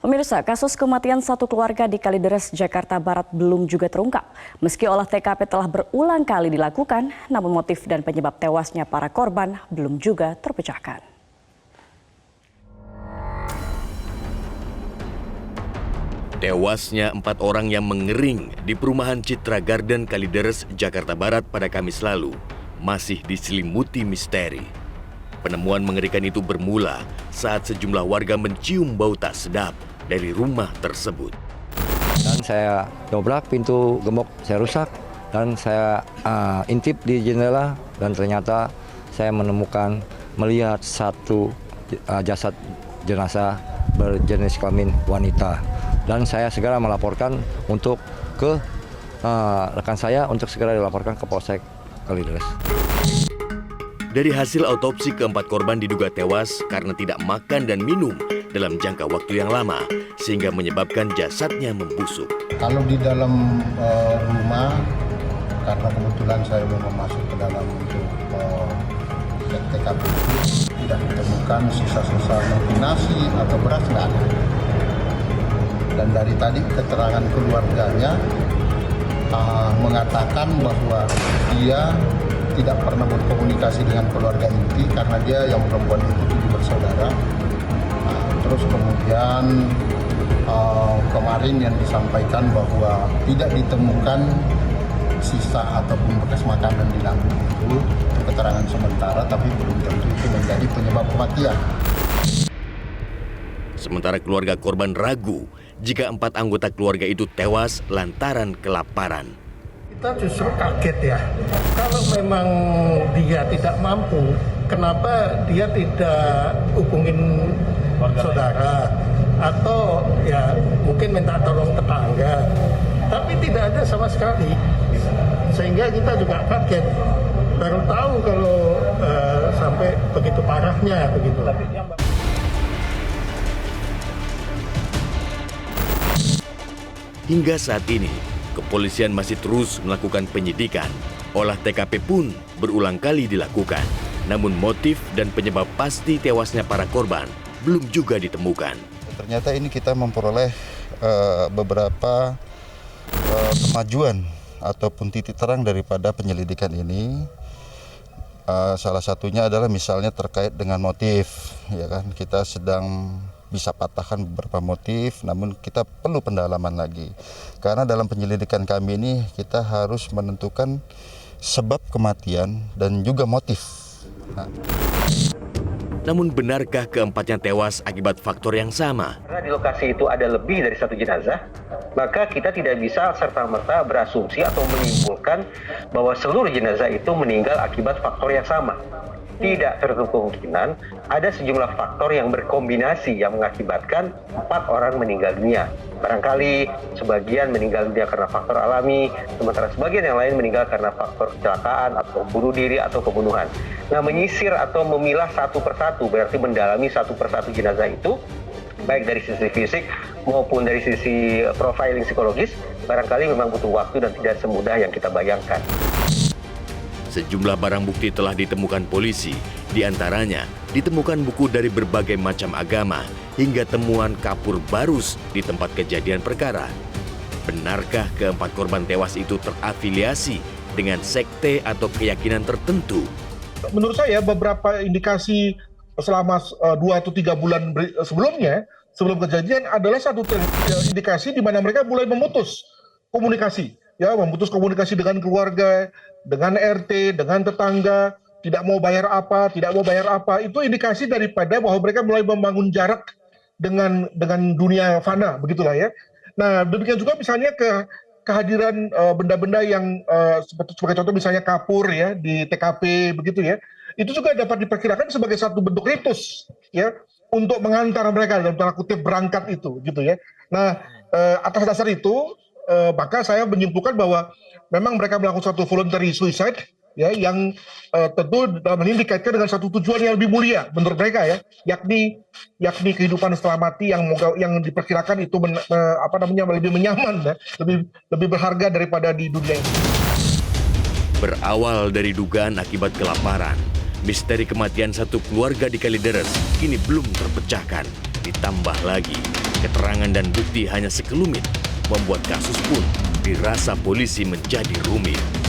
Pemirsa, kasus kematian satu keluarga di Kalideres, Jakarta Barat belum juga terungkap. Meski olah TKP telah berulang kali dilakukan, namun motif dan penyebab tewasnya para korban belum juga terpecahkan. Tewasnya 4 orang yang mengering di perumahan Citra Garden Kalideres, Jakarta Barat pada Kamis lalu masih diselimuti misteri. Penemuan mengerikan itu bermula saat sejumlah warga mencium bau tak sedap dari rumah tersebut. Dan saya dobrak pintu gembok, saya rusak dan saya intip di jendela dan ternyata saya melihat satu jasad jenazah berjenis kelamin wanita. Dan saya segera melaporkan untuk ke rekan saya untuk segera dilaporkan ke Polsek Kalideres. Dari hasil autopsi keempat korban diduga tewas karena tidak makan dan minum dalam jangka waktu yang lama, sehingga menyebabkan jasadnya membusuk. Kalau di dalam rumah, karena kebetulan saya mau masuk ke dalam untuk TKP itu, tidak ditemukan sisa-sisa nasi atau beras, nggak ada. Dan dari tadi keterangan keluarganya mengatakan bahwa dia tidak pernah berkomunikasi dengan keluarga inti karena dia yang perempuan itu 7 bersaudara. Terus kemudian kemarin yang disampaikan bahwa tidak ditemukan sisa ataupun bekas makanan di lambung itu keterangan sementara, tapi belum tentu itu menjadi penyebab kematian. Sementara keluarga korban ragu jika 4 anggota keluarga itu tewas lantaran kelaparan. Kita justru kaget ya, kalau memang dia tidak mampu, kenapa dia tidak hubungin saudara atau ya mungkin minta tolong tetangga, tapi tidak ada sama sekali, sehingga kita juga kaget, baru tahu kalau sampai begitu parahnya begitu. Hingga saat ini, kepolisian masih terus melakukan penyidikan. Olah TKP pun berulang kali dilakukan. Namun motif dan penyebab pasti tewasnya para korban belum juga ditemukan. Ternyata ini kita memperoleh beberapa kemajuan ataupun titik terang daripada penyelidikan ini. Salah satunya adalah misalnya terkait dengan motif, ya kan? Kita sedang bisa patahkan beberapa motif, namun kita perlu pendalaman lagi. Karena dalam penyelidikan kami ini kita harus menentukan sebab kematian dan juga motif. Namun benarkah keempatnya tewas akibat faktor yang sama? Karena di lokasi itu ada lebih dari 1 jenazah, maka kita tidak bisa serta-merta berasumsi atau menyimpulkan bahwa seluruh jenazah itu meninggal akibat faktor yang sama. Tidak tertutup kemungkinan ada sejumlah faktor yang berkombinasi yang mengakibatkan 4 orang meninggal dunia. Barangkali sebagian meninggal dunia karena faktor alami, sementara sebagian yang lain meninggal karena faktor kecelakaan atau bunuh diri atau pembunuhan. Nah, menyisir atau memilah satu persatu berarti mendalami satu persatu jenazah itu, baik dari sisi fisik maupun dari sisi profiling psikologis, barangkali memang butuh waktu dan tidak semudah yang kita bayangkan. Sejumlah barang bukti telah ditemukan polisi, di antaranya ditemukan buku dari berbagai macam agama hingga temuan kapur barus di tempat kejadian perkara. Benarkah keempat korban tewas itu terafiliasi dengan sekte atau keyakinan tertentu? Menurut saya beberapa indikasi selama 2 atau 3 bulan sebelumnya, sebelum kejadian adalah satu indikasi di mana mereka mulai memutus komunikasi. Ya, memutus komunikasi dengan keluarga, dengan RT, dengan tetangga, tidak mau bayar apa, itu indikasi daripada bahwa mereka mulai membangun jarak dengan dunia fana, begitulah ya. Nah, demikian juga misalnya kehadiran benda-benda yang sebagai contoh misalnya kapur ya di TKP begitu ya. Itu juga dapat diperkirakan sebagai satu bentuk ritus ya untuk mengantar mereka dalam tanda kutip berangkat itu gitu ya. Nah, atas dasar itu maka saya menyimpulkan bahwa memang mereka melakukan satu voluntary suicide ya yang tentu dalam ini dikaitkan dengan satu tujuan yang lebih mulia menurut mereka ya, yakni kehidupan setelah mati yang diperkirakan itu lebih menyaman ya, lebih berharga daripada di dunia ini. Berawal dari dugaan akibat kelaparan, misteri kematian satu keluarga di Kalideres kini belum terpecahkan. Ditambah lagi keterangan dan bukti hanya sekelumit, membuat kasus pun dirasa polisi menjadi rumit.